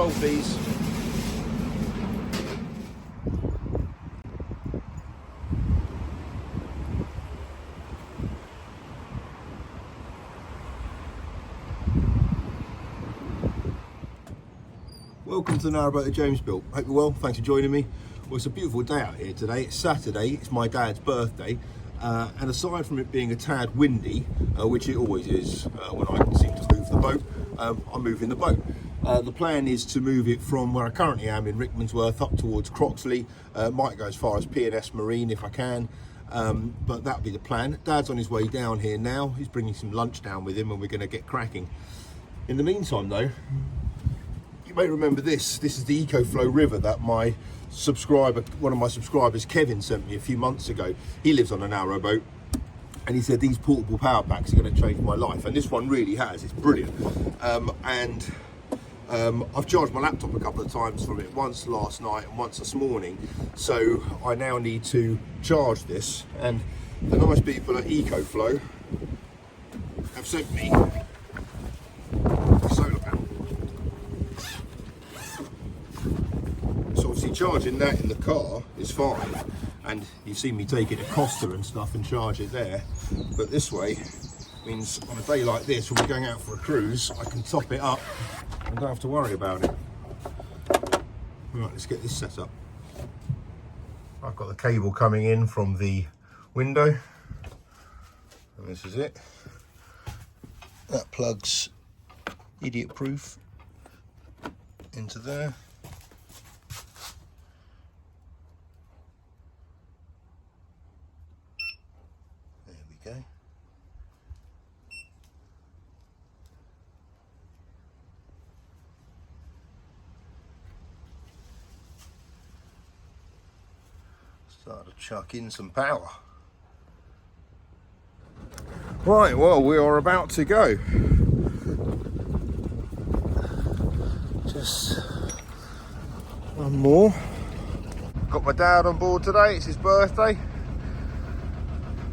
roll, please. Welcome to the Narrowboat that James built. Hope you're well, thanks for joining me. Well, it's a beautiful day out here today. It's Saturday, it's my dad's birthday, and aside from it being a tad windy, which it always is when I seem to move the boat, I'm moving the boat. The plan is to move it from where I currently am in Rickmansworth up towards Croxley. Might go as far as P&S Marine if I can, but that'll be the plan. Dad's on his way down here now. He's bringing some lunch down with him and we're going to get cracking. In the meantime though, you may remember this is the EcoFlow river that my subscriber, one of my subscribers, Kevin, sent me a few months ago. He lives on a narrowboat and he said these portable power packs are going to change my life, and this one really has. It's brilliant. I've charged my laptop a couple of times from it, once last night and once this morning, so I now need to charge this, and the nice people at EcoFlow have sent me a solar panel. So obviously charging that in the car is fine, and you've seen me take it to Costa and stuff and charge it there, but this way means on a day like this, when we're going out for a cruise, I can top it up and don't have to worry about it. Right, let's get this set up. I've got the cable coming in from the window, and this is it. That plugs idiot proof into there. There we go. Start to chuck in some power. Right, well, we are about to go. Just one more. Got my dad on board today, it's his birthday.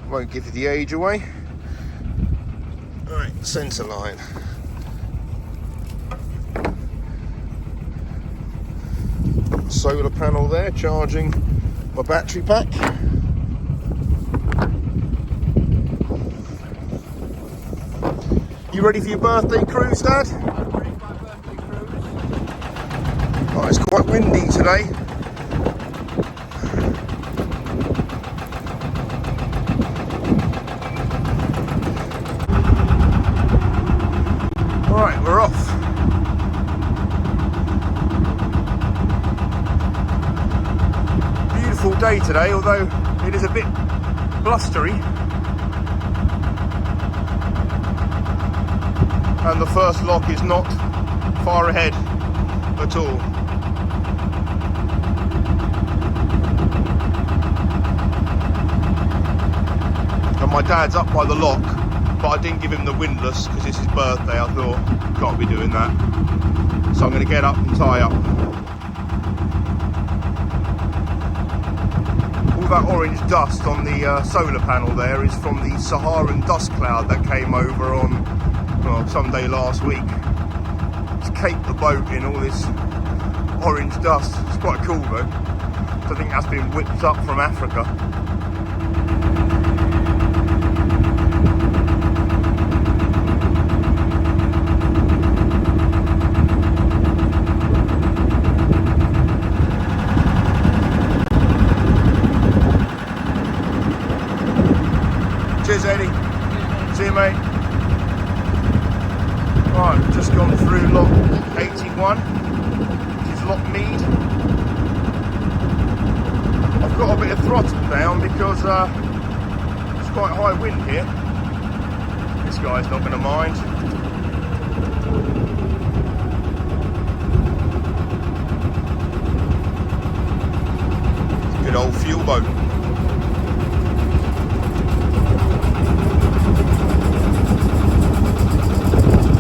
Won't give the age away. Right, centre line. Solar panel there, charging my battery pack. You ready for your birthday cruise, Dad? I'm ready for my birthday cruise. Oh, it's quite windy today. Alright, we're off. Beautiful day today, although it is a bit blustery. And the first lock is not far ahead at all. And my dad's up by the lock, but I didn't give him the windlass because it's his birthday. I thought, can't be doing that. So I'm going to get up and tie up. All that orange dust on the solar panel there is from the Saharan dust cloud that came over on Sunday last week. It's caked the boat in all this orange dust. It's quite cool though. I think that's been whipped up from Africa. Cheers, Eddie. See you, mate. Right, we've just gone through lock 81, which is Lock Mead. I've got a bit of throttle down because it's quite high wind here. This guy's not going to mind. It's a good old fuel boat.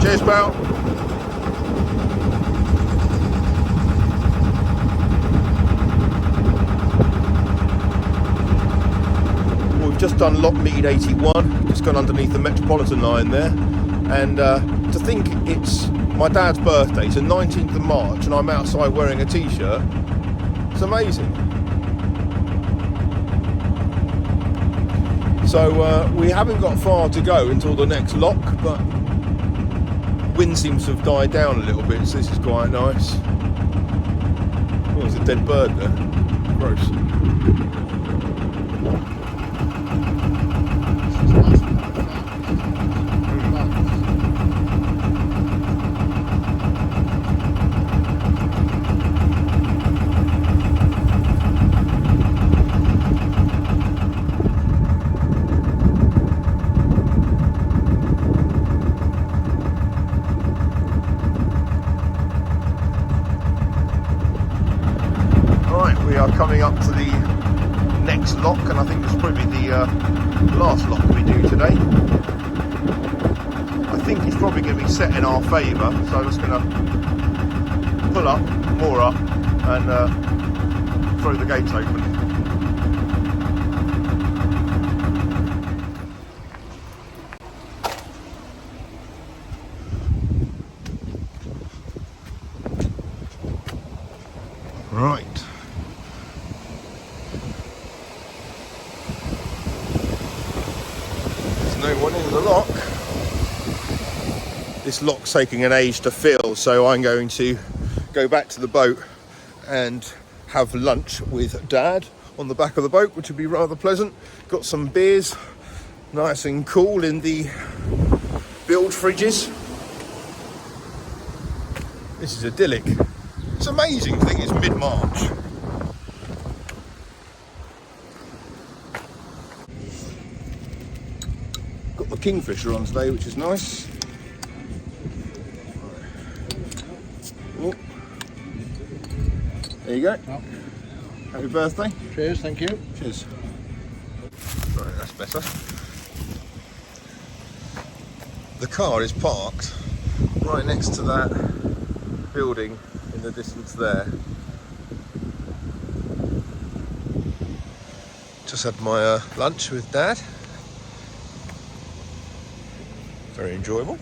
Cheers, pal. Well, we've just done Lockmead 81, just gone underneath the Metropolitan line there, and to think it's my dad's birthday. It's the 19th of March and I'm outside wearing a t-shirt. It's amazing. So we haven't got far to go until the next lock, but wind seems to have died down a little bit, so this is quite nice. Oh, there's a dead bird there. Gross. Coming up to the next lock, and I think this will probably be the last lock we do today. I think it's probably going to be set in our favour, so I'm just going to pull up, moor up, and throw the gates open. Right. No one in the lock. This lock's taking an age to fill, so I'm going to go back to the boat and have lunch with Dad on the back of the boat, which would be rather pleasant. Got some beers, nice and cool in the bilge fridges. This is idyllic. It's amazing. I think it's mid-March. Got the Kingfisher on today, which is nice. Oh. There you go. Oh. Happy birthday. Cheers, thank you. Cheers. Right, that's better. The car is parked right next to that building in the distance there. Just had my lunch with Dad. Very enjoyable.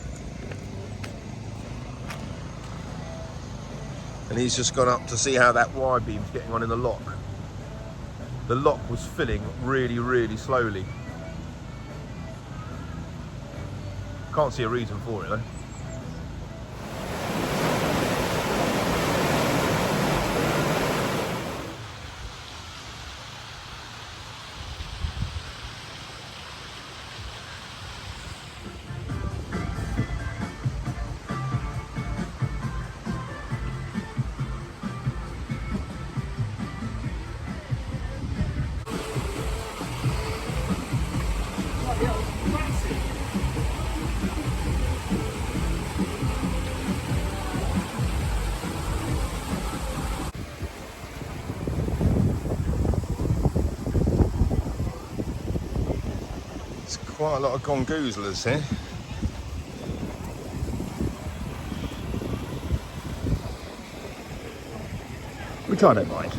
And he's just gone up to see how that wide beam's getting on in the lock. The lock was filling really, really slowly. Can't see a reason for it though. Quite a lot of gongoozlers here. Which I don't mind.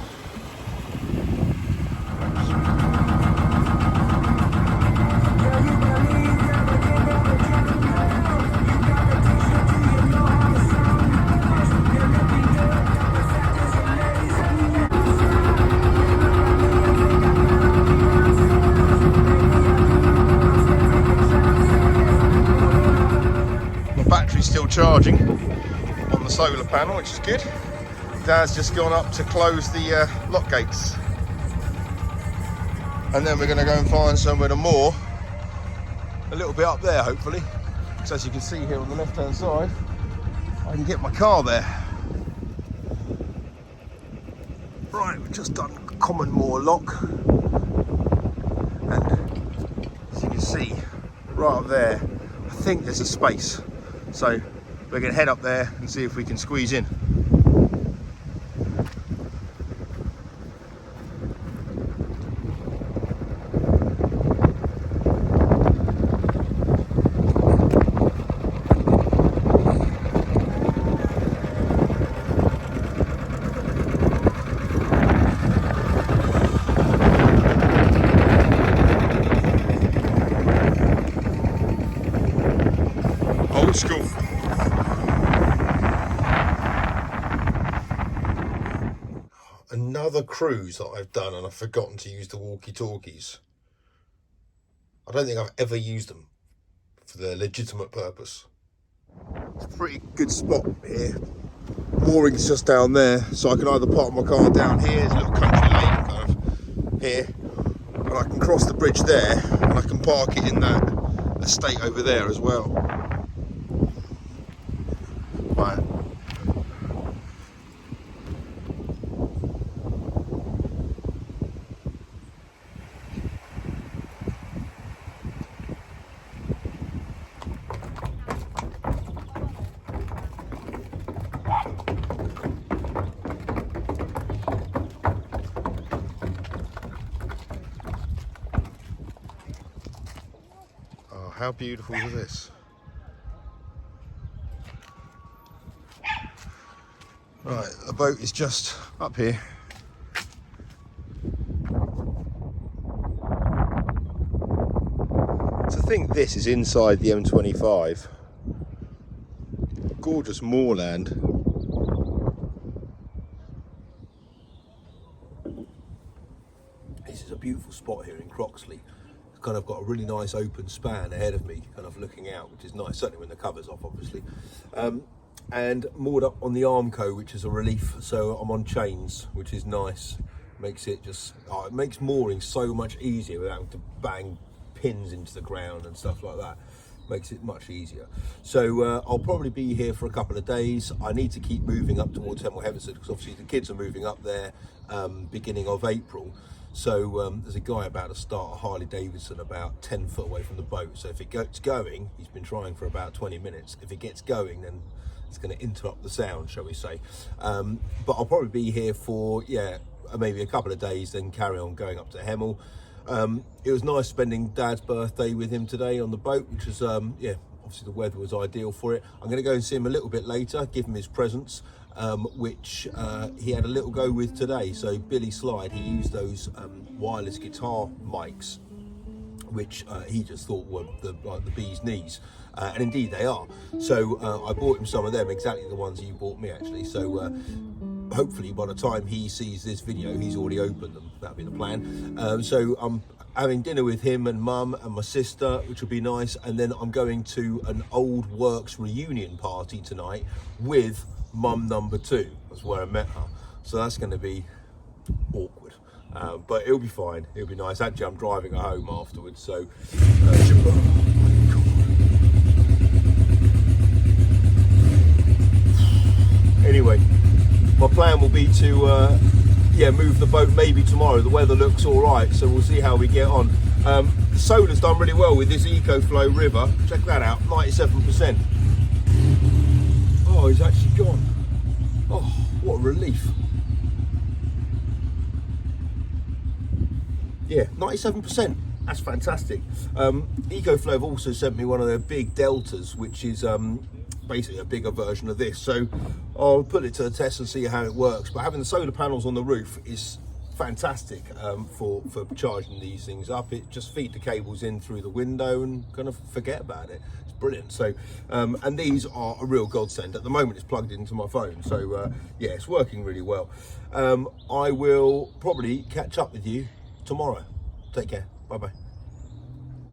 Still charging on the solar panel, which is good. Dad's just gone up to close the lock gates, and then we're going to go and find somewhere to moor a little bit up there, hopefully, because as you can see here on the left hand side, I can get my car there. Right, we've just done common moor lock, and as you can see right up there, I think there's a space. So we're going to head up there and see if we can squeeze in. Old school. cruise that I've done and I've forgotten to use the walkie-talkies. I don't think I've ever used them for the legitimate purpose. It's a pretty good spot here. Mooring's just down there, so I can either park my car down here, there's a little country lane kind of here, and I can cross the bridge there, and I can park it in that estate over there as well. Right. How beautiful is this? Right, the boat is just up here. To think this is inside the M25. Gorgeous moorland. This is a beautiful spot here in Croxley. Kind of got a really nice open span ahead of me, kind of looking out, which is nice, certainly when the cover's off, obviously. And moored up on the Armco, which is a relief, so I'm on chains, which is nice. Makes it just, it makes mooring so much easier without having to bang pins into the ground and stuff like that. Makes it much easier. So I'll probably be here for a couple of days. I need to keep moving up towards Hemel because obviously the kids are moving up there beginning of April. So there's a guy about to start a Harley Davidson about 10 foot away from the boat. So if it gets going, he's been trying for about 20 minutes. If it gets going, then it's going to interrupt the sound, shall we say. But I'll probably be here for, maybe a couple of days, then carry on going up to Hemel. It was nice spending Dad's birthday with him today on the boat, which was, obviously the weather was ideal for it. I'm going to go and see him a little bit later, give him his presents. Which he had a little go with today. So Billy Slide, he used those wireless guitar mics, which he just thought were like the bee's knees, and indeed they are. So I bought him some of them, exactly the ones you bought me actually. So hopefully by the time he sees this video, he's already opened them. That'll be the plan. So I'm having dinner with him and Mum and my sister, which will be nice, and then I'm going to an old works reunion party tonight with Mum number 2. That's where I met her, so that's going to be awkward, but it'll be fine, it'll be nice. Actually, I'm driving her home afterwards, so anyway, my plan will be to move the boat maybe tomorrow. The weather looks all right, so we'll see how we get on. The solar's done really well with this EcoFlow River. Check that out, 97%. Oh, he's actually gone. Oh, what a relief. Yeah, 97%. That's fantastic. EcoFlow have also sent me one of their big deltas, which is basically a bigger version of this. So I'll put it to the test and see how it works. But having the solar panels on the roof is fantastic for charging these things up. It just feed the cables in through the window and kind of forget about it. It's brilliant. So and these are a real godsend. At the moment it's plugged into my phone, so yeah, it's working really well. I will probably catch up with you tomorrow. Take care. Bye bye.